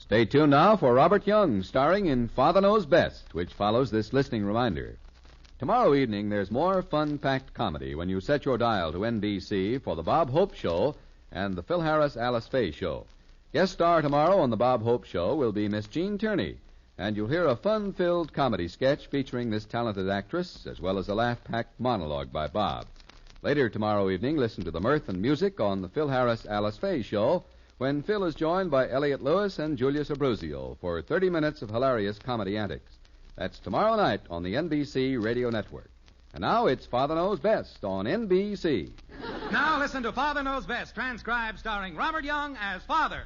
Stay tuned now for Robert Young, starring in Father Knows Best, which follows this listening reminder. Tomorrow evening, there's more fun-packed comedy when you set your dial to NBC for the Bob Hope Show and the Phil Harris-Alice Faye Show. Guest star tomorrow on the Bob Hope Show will be Miss Jean Tierney, and you'll hear a fun-filled comedy sketch featuring this talented actress, as well as a laugh-packed monologue by Bob. Later tomorrow evening, listen to the mirth and music on the Phil Harris-Alice Faye Show, when Phil is joined by Elliot Lewis and Julius Abruzio for 30 minutes of hilarious comedy antics. That's tomorrow night on the NBC Radio Network. And now it's Father Knows Best on NBC. Now listen to Father Knows Best, transcribed starring Robert Young as Father.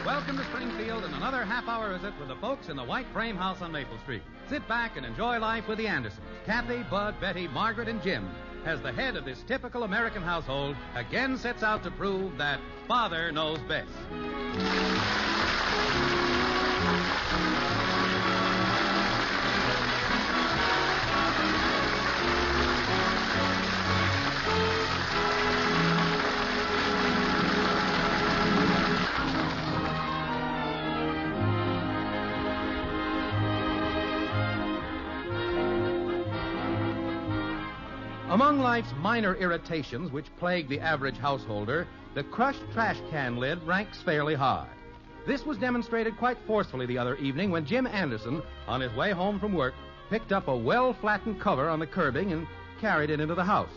Welcome to Springfield and another half-hour visit with the folks in the white frame house on Maple Street. Sit back and enjoy life with the Andersons. Kathy, Bud, Betty, Margaret, and Jim, as the head of this typical American household, again sets out to prove that Father knows best. Among life's minor irritations which plague the average householder, the crushed trash can lid ranks fairly high. This was demonstrated quite forcefully the other evening when Jim Anderson, on his way home from work, picked up a well-flattened cover on the curbing and carried it into the house.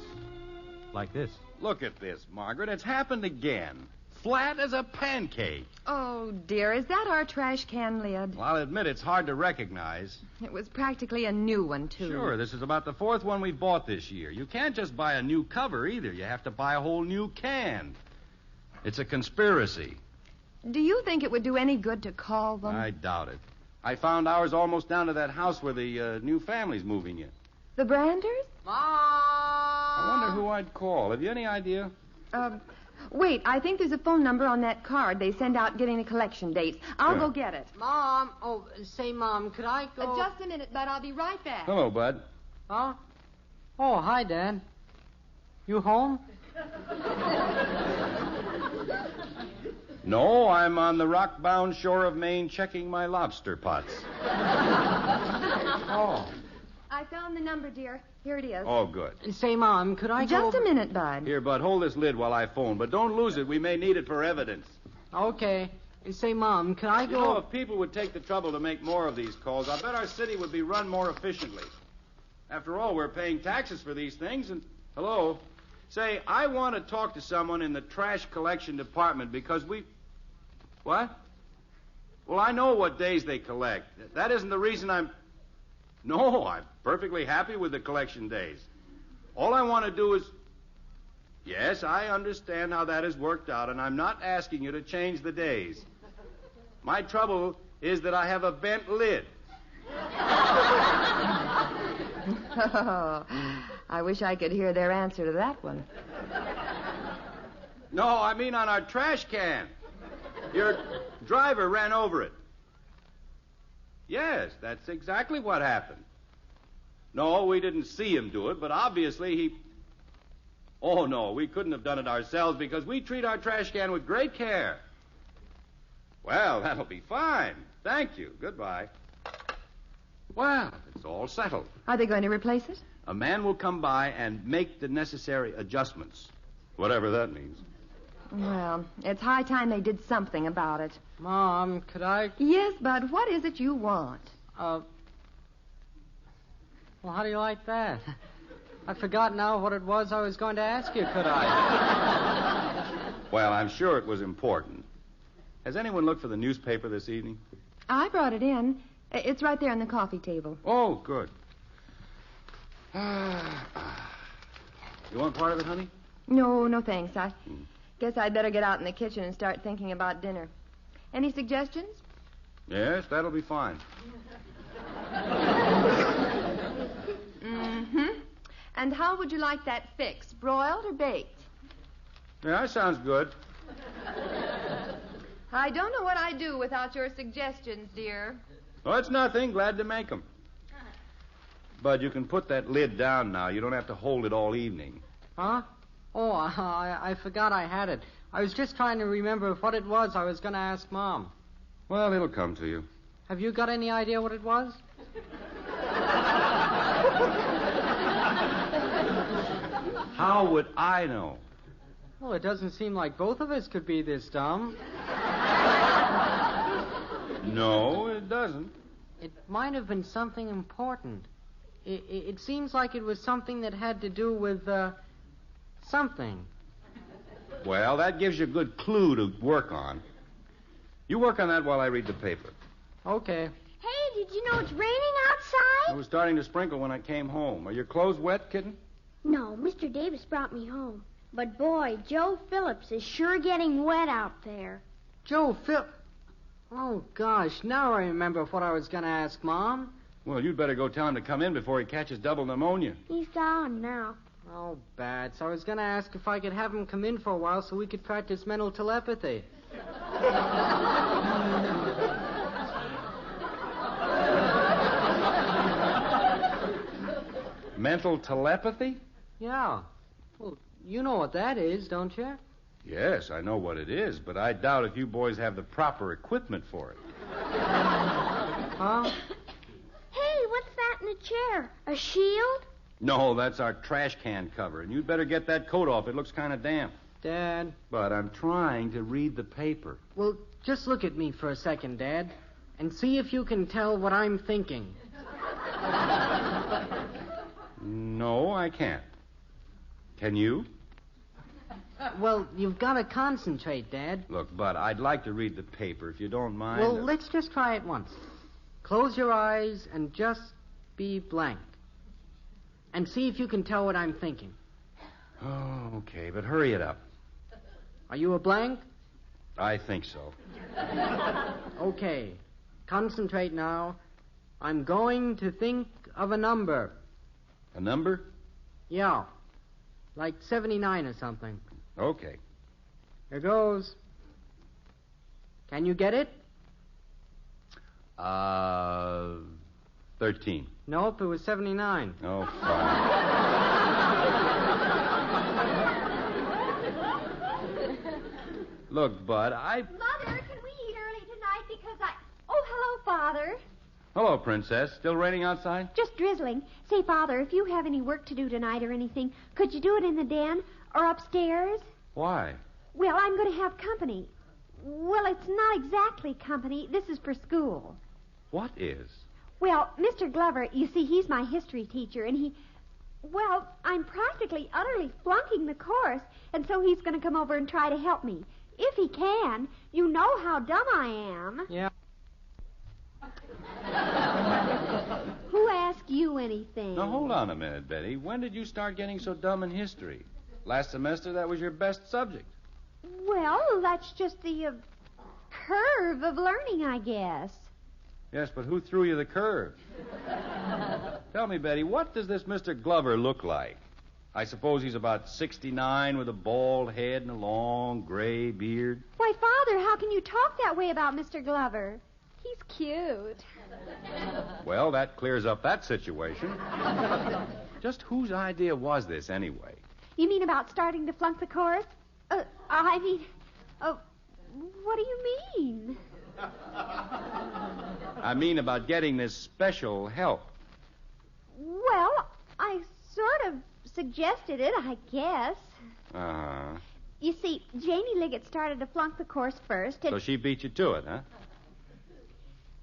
Like this. Look at this, Margaret. It's happened again. Flat as a pancake. Oh, dear, is that our trash can lid? Well, I'll admit it's hard to recognize. It was practically a new one, too. Sure, this is about the fourth one we've bought this year. You can't just buy a new cover either. You have to buy a whole new can. It's a conspiracy. Do you think it would do any good to call them? I doubt it. I found ours almost down to that house where the new family's moving in. The Branders? Mom! I wonder who I'd call. Have you any idea? Wait, I think there's a phone number on that card they send out getting the collection dates. I'll go get it. Mom! Oh, say, Mom, could I go... Just a minute, Bud. I'll be right back. Hello, Bud. Huh? Oh, hi, Dad. You home? No, I'm on the rock-bound shore of Maine checking my lobster pots. Oh. I found the number, dear. Here it is. Oh, good. Say, Mom, could I go... Just a minute, Bud. Here, Bud, hold this lid while I phone, but don't lose it. We may need it for evidence. Okay. Say, Mom, could I go... You know, if people would take the trouble to make more of these calls, I bet our city would be run more efficiently. After all, we're paying taxes for these things, and... Hello? Say, I want to talk to someone in the trash collection department because we... What? Well, I know what days they collect. That isn't the reason I'm... No, I'm perfectly happy with the collection days. All I want to do is... Yes, I understand how that has worked out, and I'm not asking you to change the days. My trouble is that I have a bent lid. Oh, I wish I could hear their answer to that one. No, I mean on our trash can. Your driver ran over it. Yes, that's exactly what happened. No, we didn't see him do it, but obviously he... Oh, no, we couldn't have done it ourselves because we treat our trash can with great care. Well, that'll be fine. Thank you. Goodbye. Well, it's all settled. Are they going to replace it? A man will come by and make the necessary adjustments, whatever that means. Well, it's high time they did something about it. Mom, could I... Yes, Bud, what is it you want? Well, how do you like that? I forgot now what it was I was going to ask you, could I? Well, I'm sure it was important. Has anyone looked for the newspaper this evening? I brought it in. It's right there on the coffee table. Oh, good. You want part of it, honey? No, thanks. I guess I'd better get out in the kitchen and start thinking about dinner. Any suggestions? Yes, that'll be fine. Mm-hmm. And how would you like that fix, broiled or baked? Yeah, that sounds good. I don't know what I'd do without your suggestions, dear. Oh, it's nothing. Glad to make them. Bud, you can put that lid down now. You don't have to hold it all evening. Huh? Oh, I forgot I had it. I was just trying to remember what it was I was going to ask Mom. Well, it'll come to you. Have you got any idea what it was? How would I know? Well, it doesn't seem like both of us could be this dumb. No, it doesn't. It might have been something important. It seems like it was something that had to do with, something. Well, that gives you a good clue to work on. You work on that while I read the paper. Okay. Hey, did you know it's raining outside? It was starting to sprinkle when I came home. Are your clothes wet, kitten? No, Mr. Davis brought me home. But boy, Joe Phillips is sure getting wet out there. Joe Oh, gosh, now I remember what I was going to ask Mom. Well, you'd better go tell him to come in before he catches double pneumonia. He's gone now. Oh, Bats, I was going to ask if I could have him come in for a while so we could practice mental telepathy. Mental telepathy? Yeah. Well, you know what that is, don't you? Yes, I know what it is, but I doubt if you boys have the proper equipment for it. Huh? Hey, what's that in the chair? A shield? No, that's our trash can cover, and you'd better get that coat off. It looks kind of damp. Dad. But I'm trying to read the paper. Well, just look at me for a second, Dad, and see if you can tell what I'm thinking. No, I can't. Can you? Well, you've got to concentrate, Dad. Look, Bud, I'd like to read the paper, if you don't mind. Well, let's just try it once. Close your eyes and just be blank. And see if you can tell what I'm thinking. Oh, okay, but hurry it up. Are you a blank? I think so. Okay. Concentrate now. I'm going to think of a number. A number? Yeah. Like 79 or something. Okay. Here goes. Can you get it? 13. Nope, it was 79. Oh, fine. Look, Bud, Mother, can we eat early tonight because Oh, hello, Father. Hello, Princess. Still raining outside? Just drizzling. Say, Father, if you have any work to do tonight or anything, could you do it in the den or upstairs? Why? Well, I'm going to have company. Well, it's not exactly company. This is for school. What is? Well, Mr. Glover, you see, he's my history teacher, and well, I'm practically utterly flunking the course, and so he's going to come over and try to help me. If he can. You know how dumb I am. Yeah. Who asked you anything? Now, hold on a minute, Betty. When did you start getting so dumb in history? Last semester, that was your best subject. Well, that's just the curve of learning, I guess. Yes, but who threw you the curve? Tell me, Betty, what does this Mr. Glover look like? I suppose he's about 69 with a bald head and a long gray beard. Why, Father, how can you talk that way about Mr. Glover? He's cute. Well, that clears up that situation. Just whose idea was this, anyway? You mean about starting to flunk the course? What do you mean? I mean about getting this special help. Well, I sort of suggested it, I guess. Uh-huh. You see, Janie Liggett started to flunk the course first, So she beat you to it, huh?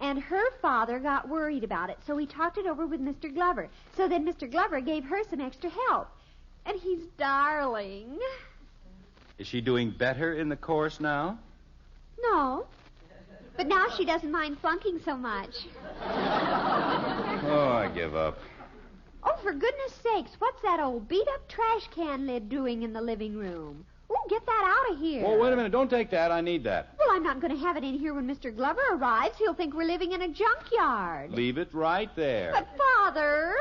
and her father got worried about it, so he talked it over with Mr. Glover. So then Mr. Glover gave her some extra help. And he's darling. Is she doing better in the course now? No. But now she doesn't mind flunking so much. Oh, I give up. Oh, for goodness sakes, what's that old beat-up trash can lid doing in the living room? Oh, get that out of here. Oh, wait a minute. Don't take that. I need that. Well, I'm not going to have it in here when Mr. Glover arrives. He'll think we're living in a junkyard. Leave it right there. But, Father...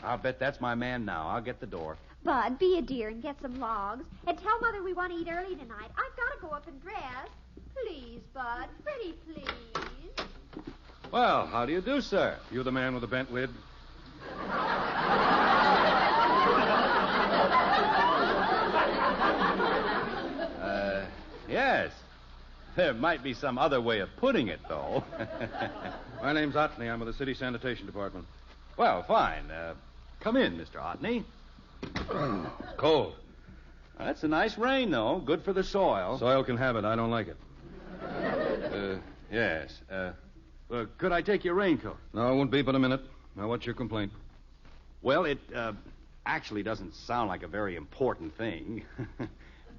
I'll bet that's my man now. I'll get the door. Bud, be a dear and get some logs. And tell Mother we want to eat early tonight. I've got to go up and dress. Please, Bud. Pretty please. Well, how do you do, sir? You the man with the bent lid? Yes. There might be some other way of putting it, though. My name's Otney. I'm with the city sanitation department. Well, fine. Come in, Mr. Otney. It's cold. That's a nice rain, though. Good for the soil. Soil can have it. I don't like it. Yes. Could I take your raincoat? No, it won't be but a minute. Now, what's your complaint? Well, it actually doesn't sound like a very important thing.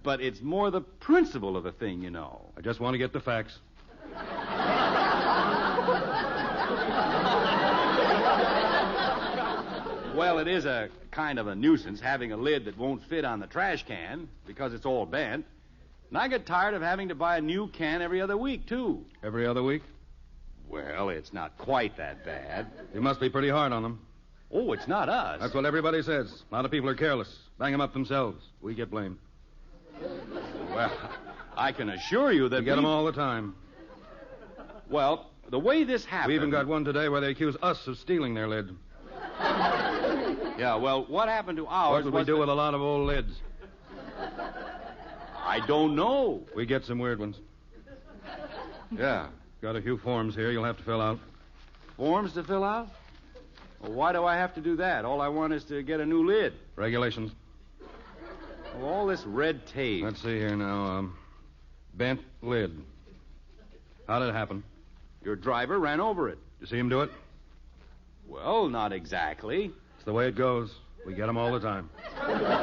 But it's more the principle of the thing, you know. I just want to get the facts. Well, it is a kind of a nuisance having a lid that won't fit on the trash can because it's all bent. And I get tired of having to buy a new can every other week, too. Every other week? Well, it's not quite that bad. You must be pretty hard on them. Oh, it's not us. That's what everybody says. A lot of people are careless. Bang them up themselves. We get blamed. Well, I can assure you that We get them all the time. Well, the way this happened... We even got one today where they accuse us of stealing their lid. Yeah, well, what happened to ours What would we do with a lot of old lids? I don't know. We get some weird ones. Yeah. Got a few forms here you'll have to fill out. Forms to fill out? Well, why do I have to do that? All I want is to get a new lid. Regulations. Well, all this red tape. Let's see here now. Bent lid. How did it happen? Your driver ran over it. Did you see him do it? Well, not exactly. It's the way it goes. We get them all the time. Well,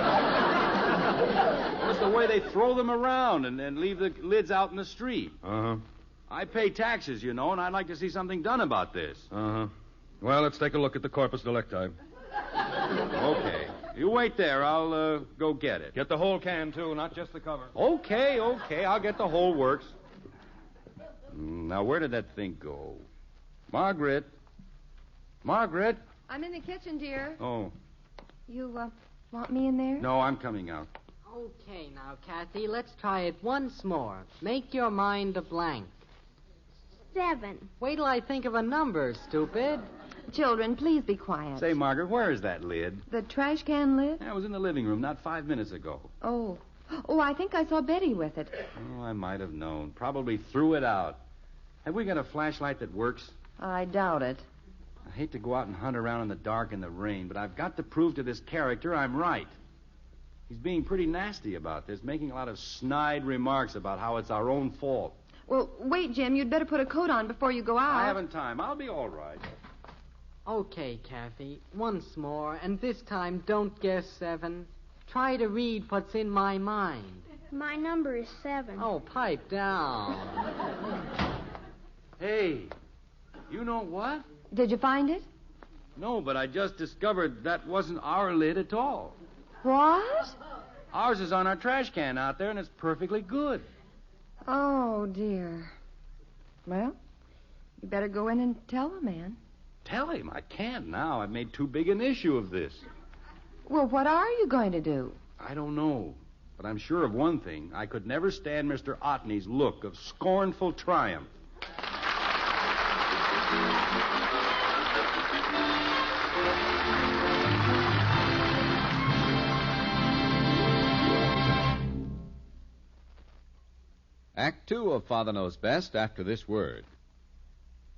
it's the way they throw them around and leave the lids out in the street. Uh-huh. I pay taxes, you know, and I'd like to see something done about this. Uh-huh. Well, let's take a look at the corpus delicti. Okay. You wait there. I'll go get it. Get the whole can, too, not just the cover. Okay. I'll get the whole works. Now, where did that thing go? Margaret? Margaret? I'm in the kitchen, dear. Oh, You, want me in there? no, I'm coming out. Okay, now, Kathy, let's try it once more. Make your mind a blank. 7. Wait till I think of a number, stupid. Children, please be quiet. Say, Margaret, where is that lid? The trash can lid? Yeah, it was in the living room not 5 minutes ago. Oh, I think I saw Betty with it. Oh, I might have known. Probably threw it out. Have we got a flashlight that works? I doubt it. I hate to go out and hunt around in the dark in the rain, but I've got to prove to this character I'm right. He's being pretty nasty about this, making a lot of snide remarks about how it's our own fault. Well, wait, Jim. You'd better put a coat on before you go out. I haven't time. I'll be all right. Okay, Kathy, once more, and this time don't guess 7. Try to read what's in my mind. My number is 7. Oh, pipe down. Hey, you know what? Did you find it? No, but I just discovered that wasn't our lid at all. What? Ours is on our trash can out there, and it's perfectly good. Oh, dear. Well, you better go in and tell the man. Tell him. I can't now. I've made too big an issue of this. Well, what are you going to do? I don't know. But I'm sure of one thing. I could never stand Mr. Otney's look of scornful triumph. Act 2 of Father Knows Best after this word.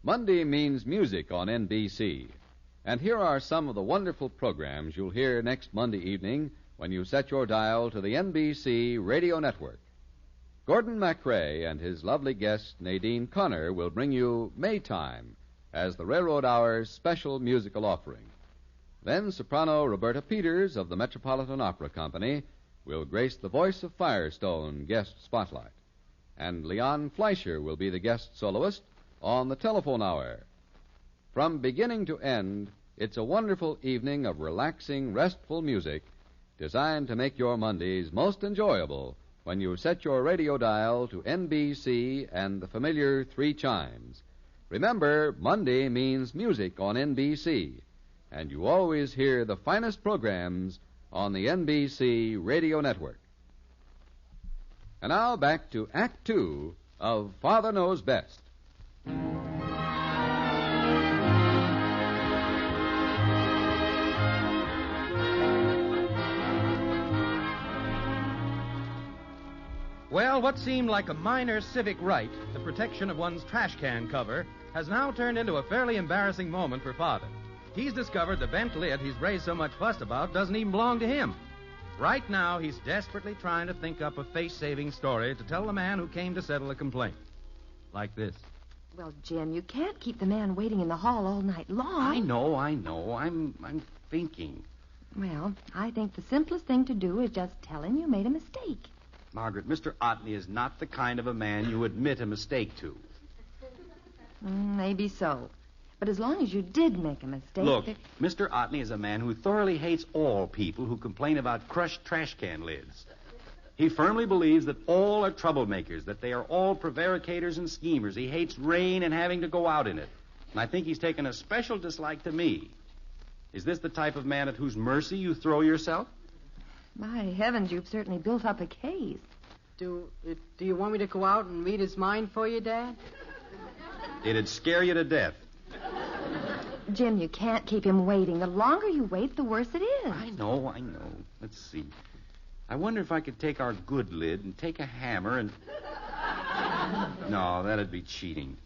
Monday means music on NBC. And here are some of the wonderful programs you'll hear next Monday evening when you set your dial to the NBC radio network. Gordon MacRae and his lovely guest Nadine Connor will bring you Maytime as the Railroad Hour's special musical offering. Then soprano Roberta Peters of the Metropolitan Opera Company will grace the Voice of Firestone guest spotlight. And Leon Fleischer will be the guest soloist on the Telephone Hour. From beginning to end, it's a wonderful evening of relaxing, restful music designed to make your Mondays most enjoyable when you set your radio dial to NBC and the familiar 3 chimes. Remember, Monday means music on NBC, and you always hear the finest programs on the NBC radio network. And now back to Act 2 of Father Knows Best. Well, what seemed like a minor civic right, the protection of one's trash can cover, has now turned into a fairly embarrassing moment for Father. He's discovered the bent lid he's raised so much fuss about doesn't even belong to him. Right now, he's desperately trying to think up a face-saving story to tell the man who came to settle a complaint. Like this. Well, Jim, you can't keep the man waiting in the hall all night long. I know. I'm thinking. Well, I think the simplest thing to do is just tell him you made a mistake. Margaret, Mr. Otney is not the kind of a man you admit a mistake to. Maybe so. But as long as you did make a mistake... Look, Mr. Otney is a man who thoroughly hates all people who complain about crushed trash can lids. He firmly believes that all are troublemakers, that they are all prevaricators and schemers. He hates rain and having to go out in it. And I think he's taken a special dislike to me. Is this the type of man at whose mercy you throw yourself? My heavens, you've certainly built up a case. Do you want me to go out and read his mind for you, Dad? It'd scare you to death. Jim, you can't keep him waiting. The longer you wait, the worse it is. I know. Let's see. I wonder if I could take our good lid and take a hammer and... No, that'd be cheating.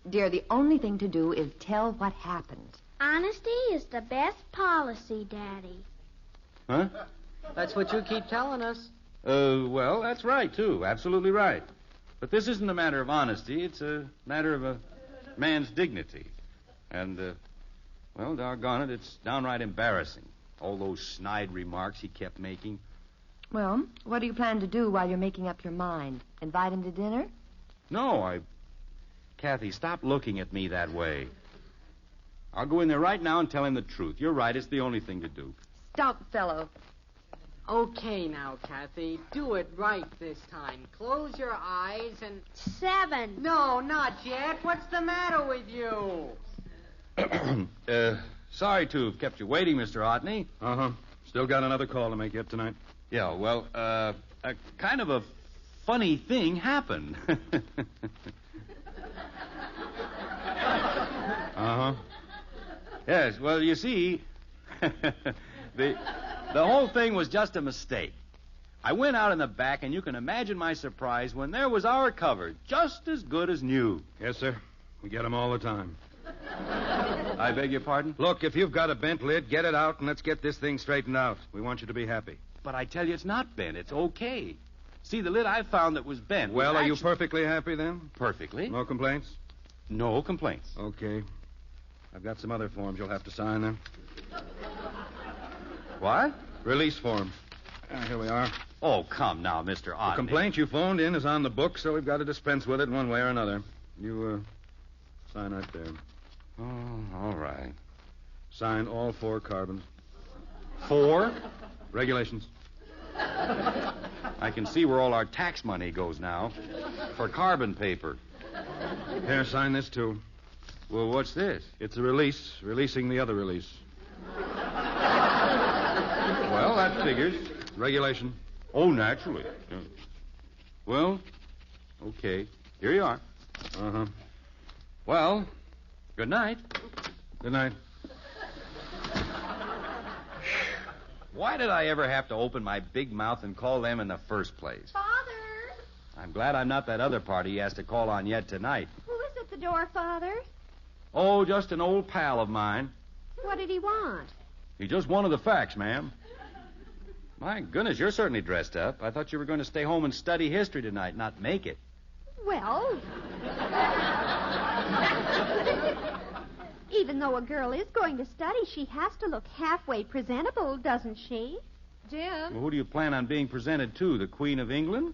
Dear, the only thing to do is tell what happened. Honesty is the best policy, Daddy. Huh? That's what you keep telling us. Well, that's right, too. Absolutely right. But this isn't a matter of honesty. It's a matter of a man's dignity. And, well, doggone it, it's downright embarrassing. All those snide remarks he kept making. Well, what do you plan to do while you're making up your mind? Invite him to dinner? No, Kathy, stop looking at me that way. I'll go in there right now and tell him the truth. You're right, it's the only thing to do. Stop, fellow. Okay now, Kathy. Do it right this time. Close your eyes and... 7. No, not yet. What's the matter with you? Sorry to have kept you waiting, Mr. Otney. Uh-huh. Still got another call to make yet tonight. Yeah, well, a kind of a funny thing happened. Uh-huh. Yes, well, you see, the whole thing was just a mistake. I went out in the back, and you can imagine my surprise when there was our cover, just as good as new. Yes, sir. We get 'em all the time. I beg your pardon? Look, if you've got a bent lid, get it out and let's get this thing straightened out. We want you to be happy. But I tell you, it's not bent. It's okay. See, the lid I found that was bent... Well, was are you perfectly happy then? Perfectly. No complaints? No complaints. Okay. I've got some other forms you'll have to sign then. What? Release form. Here we are. Oh, come now, Mr. Otney. The complaint you phoned in is on the book, so we've got to dispense with it one way or another. You, sign right there. Oh, all right. Sign all 4 carbons. 4? Regulations. I can see where all our tax money goes now. For carbon paper. Here, sign this, too. Well, what's this? It's a release, releasing the other release. Well, that figures. Regulation. Oh, naturally. Yeah. Well, okay. Here you are. Uh-huh. Well, good night. Good night. Why did I ever have to open my big mouth and call them in the first place? Father! I'm glad I'm not that other party he has to call on yet tonight. Who is at the door, Father? Oh, just an old pal of mine. What did he want? He just wanted the facts, ma'am. My goodness, you're certainly dressed up. I thought you were going to stay home and study history tonight, not make it. Well... Even though a girl is going to study, she has to look halfway presentable, doesn't she? Jim? Well, who do you plan on being presented to? The Queen of England?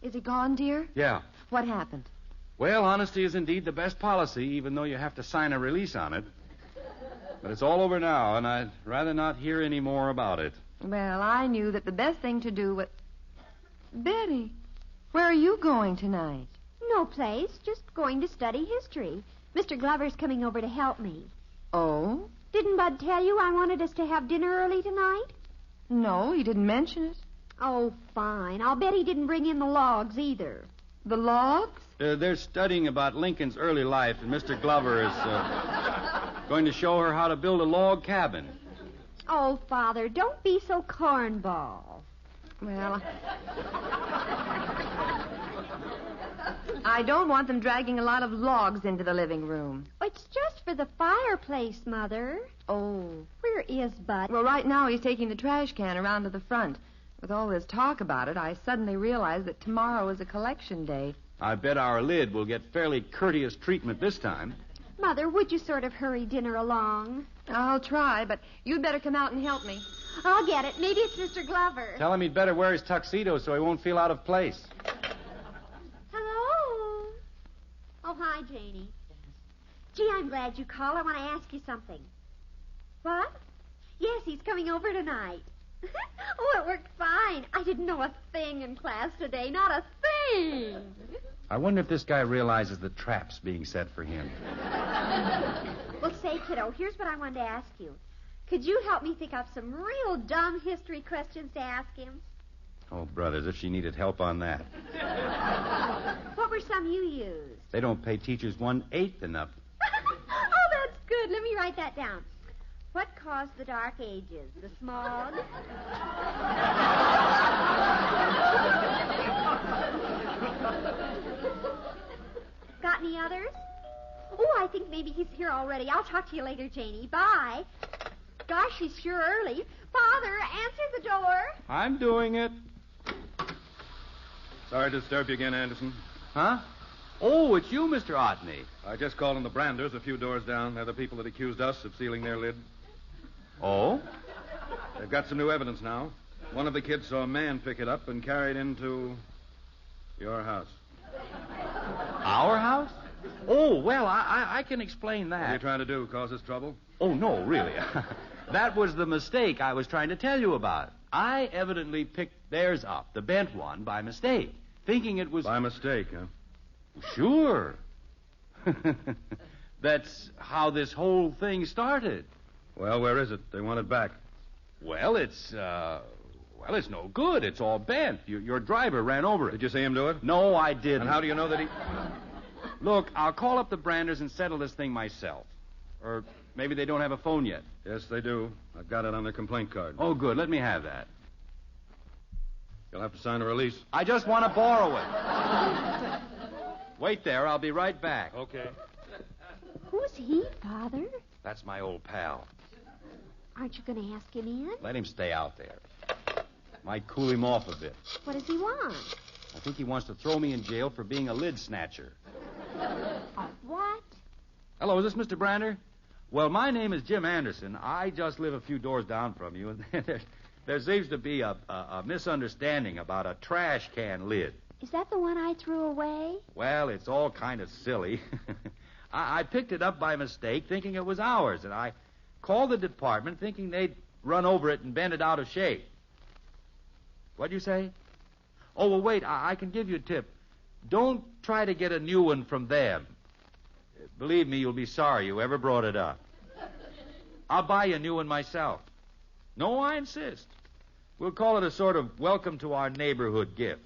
Is he gone, dear? Yeah. What happened? Well, honesty is indeed the best policy, even though you have to sign a release on it. But it's all over now, and I'd rather not hear any more about it. Well, I knew that the best thing to do was... Betty, where are you going tonight? No place, just going to study history. Mr. Glover's coming over to help me. Oh? Didn't Bud tell you I wanted us to have dinner early tonight? No, he didn't mention it. Oh, fine. I'll bet he didn't bring in the logs either. The logs? They're studying about Lincoln's early life, and Mr. Glover is going to show her how to build a log cabin. Oh, Father, don't be so cornball. Well, I don't want them dragging a lot of logs into the living room. It's just for the fireplace, Mother. Oh. Where is Bud? Well, right now he's taking the trash can around to the front. With all this talk about it, I suddenly realized that tomorrow is a collection day. I bet our lid will get fairly courteous treatment this time. Mother, would you sort of hurry dinner along? I'll try, but you'd better come out and help me. I'll get it. Maybe it's Mr. Glover. Tell him he'd better wear his tuxedo so he won't feel out of place. Hello. Oh, hi, Janie. Gee, I'm glad you called. I want to ask you something. What? Yes, he's coming over tonight. Oh, it worked fine. I didn't know a thing in class today. Not a thing. I wonder if this guy realizes the trap's being set for him. Well, say, kiddo, here's what I wanted to ask you. Could you help me think up some real dumb history questions to ask him? Oh, brothers, if she needed help on that. What were some you used? They don't pay teachers 1/8 enough. Oh, that's good. Let me write that down. What caused the Dark Ages? The smog? Got any others? Oh, I think maybe he's here already. I'll talk to you later, Janie. Bye. Gosh, he's sure early. Father, answer the door. I'm doing it. Sorry to disturb you again, Anderson. Huh? Oh, it's you, Mr. Otney. I just called on the Branders a few doors down. They're the people that accused us of stealing their lid. Oh? They've got some new evidence now. One of the kids saw a man pick it up and carry it into your house. Our house? Oh, well, I can explain that. What are you trying to do? Cause us trouble? Oh, no, really. That was the mistake I was trying to tell you about. I evidently picked theirs up, the bent one, by mistake, thinking it was... By mistake, huh? Sure. That's how this whole thing started. Well, where is it? They want it back. Well, it's no good. It's all bent. Your driver ran over it. Did you see him do it? No, I didn't. And how do you know that he... Look, I'll call up the Branders and settle this thing myself. Or maybe they don't have a phone yet. Yes, they do. I've got it on their complaint card. Oh, good. Let me have that. You'll have to sign a release. I just want to borrow it. Wait there. I'll be right back. Okay. Who's he, Father? That's my old pal. Aren't you going to ask him in? Let him stay out there. Might cool him off a bit. What does he want? I think he wants to throw me in jail for being a lid snatcher. What? Hello, is this Mr. Brander? Well, my name is Jim Anderson. I just live a few doors down from you, and there seems to be a misunderstanding about a trash can lid. Is that the one I threw away? Well, it's all kind of silly. I picked it up by mistake, thinking it was ours, and I called the department thinking they'd run over it and bend it out of shape. What'd you say? Oh, well, wait, I can give you a tip. Don't try to get a new one from them. Believe me, you'll be sorry you ever brought it up. I'll buy you a new one myself. No, I insist. We'll call it a sort of welcome to our neighborhood gift.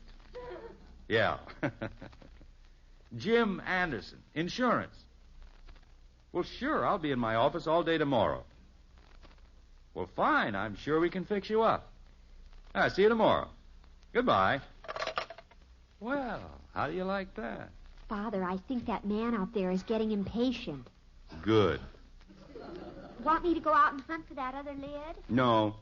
Yeah. Jim Anderson, insurance. Well, sure, I'll be in my office all day tomorrow. Well, fine, I'm sure we can fix you up. See you tomorrow. Goodbye. Well, how do you like that? Father, I think that man out there is getting impatient. Good. Want me to go out and hunt for that other lid? No.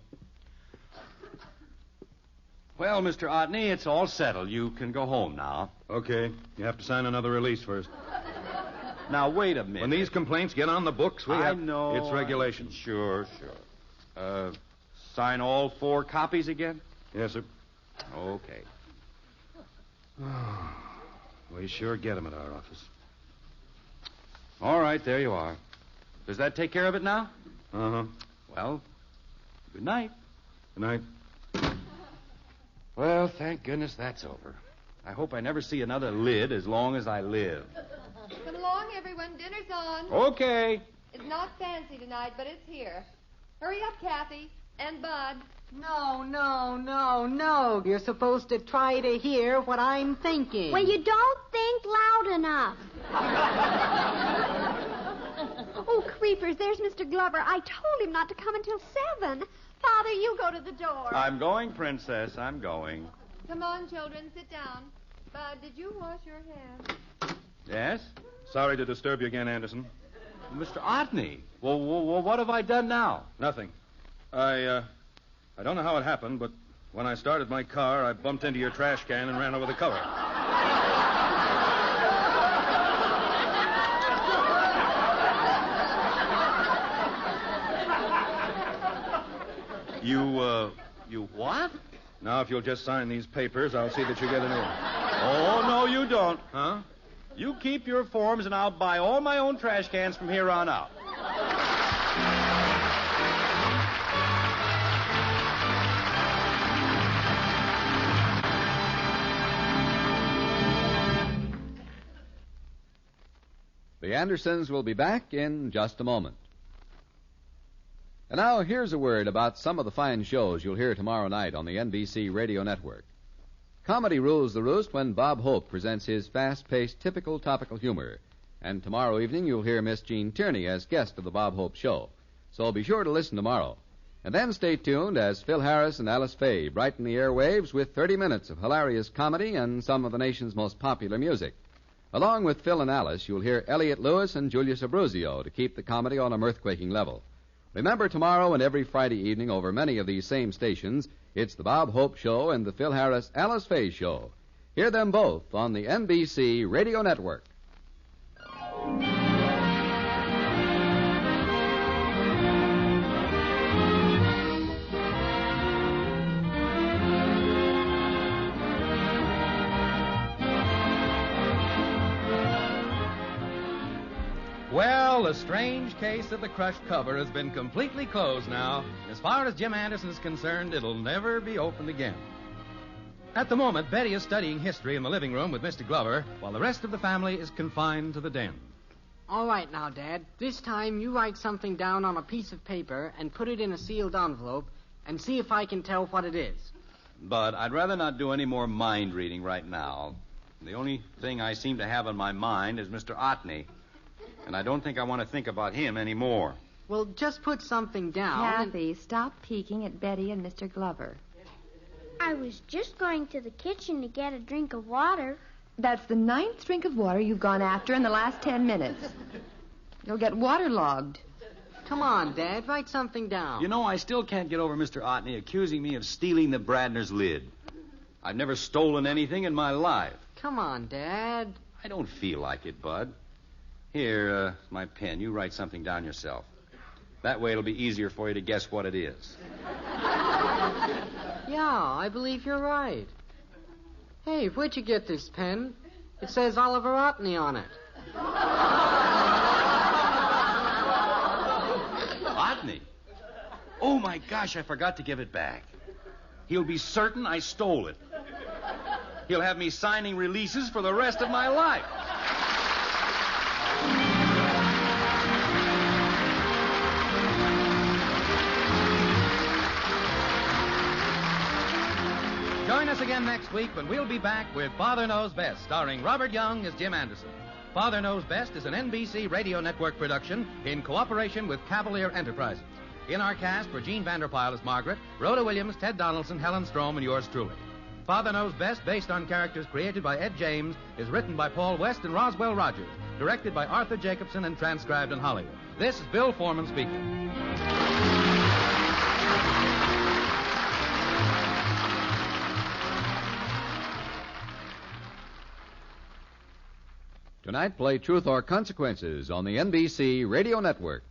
Well, Mr. Otney, it's all settled. You can go home now. Okay. You have to sign another release first. Now, wait a minute. When these complaints get on the books, I know. It's regulation. Sure. Sign all 4 copies again? Yes, sir. Okay. We sure get them at our office. All right, there you are. Does that take care of it now? Uh-huh. Well, good night. Good night. Well, thank goodness that's over. I hope I never see another lid as long as I live. Come along, everyone. Dinner's on. Okay. It's not fancy tonight, but it's here. Hurry up, Kathy. And Bud. No. You're supposed to try to hear what I'm thinking. Well, you don't think loud enough. Oh, creepers, there's Mr. Glover. I told him not to come until 7. Father, you go to the door. I'm going, Princess. I'm going. Come on, children. Sit down. Bud, did you wash your hands? Yes? Sorry to disturb you again, Anderson. Mr. Otney. Well, what have I done now? Nothing. I don't know how it happened, but when I started my car, I bumped into your trash can and ran over the cover. You what? Now, if you'll just sign these papers, I'll see that you get a new one. Oh, no, you don't. Huh? You keep your forms, and I'll buy all my own trash cans from here on out. The Andersons will be back in just a moment. And now, here's a word about some of the fine shows you'll hear tomorrow night on the NBC Radio Network. Comedy rules the roost when Bob Hope presents his fast-paced, typical topical humor. And tomorrow evening, you'll hear Miss Jean Tierney as guest of the Bob Hope Show. So be sure to listen tomorrow. And then stay tuned as Phil Harris and Alice Faye brighten the airwaves with 30 minutes of hilarious comedy and some of the nation's most popular music. Along with Phil and Alice, you'll hear Elliot Lewis and Julius Abruzio to keep the comedy on a mirth-quaking level. Remember, tomorrow and every Friday evening over many of these same stations, it's the Bob Hope Show and the Phil Harris Alice Faye Show. Hear them both on the NBC Radio Network. Well, the strange case of the crushed cover has been completely closed now. As far as Jim Anderson is concerned, it'll never be opened again. At the moment, Betty is studying history in the living room with Mr. Glover, while the rest of the family is confined to the den. All right now, Dad. This time you write something down on a piece of paper and put it in a sealed envelope and see if I can tell what it is. But I'd rather not do any more mind reading right now. The only thing I seem to have on my mind is Mr. Otney. And I don't think I want to think about him anymore. Well, just put something down. Kathy, stop peeking at Betty and Mr. Glover. I was just going to the kitchen to get a drink of water. That's the 9th drink of water you've gone after in the last 10 minutes. You'll get waterlogged. Come on, Dad, write something down. You know, I still can't get over Mr. Otney accusing me of stealing the Bradner's lid. I've never stolen anything in my life. Come on, Dad. I don't feel like it, Bud. Here, my pen. You write something down yourself. That way it'll be easier for you to guess what it is. Yeah, I believe you're right. Hey, where'd you get this pen? It says Oliver Otney on it. Otney? Oh, my gosh, I forgot to give it back. He'll be certain I stole it. He'll have me signing releases for the rest of my life. Join us again next week when we'll be back with Father Knows Best, starring Robert Young as Jim Anderson. Father Knows Best is an NBC Radio Network production in cooperation with Cavalier Enterprises. In our cast were Jean Vanderpyle as Margaret, Rhoda Williams, Ted Donaldson, Helen Strom, and yours truly. Father Knows Best, based on characters created by Ed James, is written by Paul West and Roswell Rogers, directed by Arthur Jacobson, and transcribed in Hollywood. This is Bill Foreman speaking. Tonight, play Truth or Consequences on the NBC Radio Network.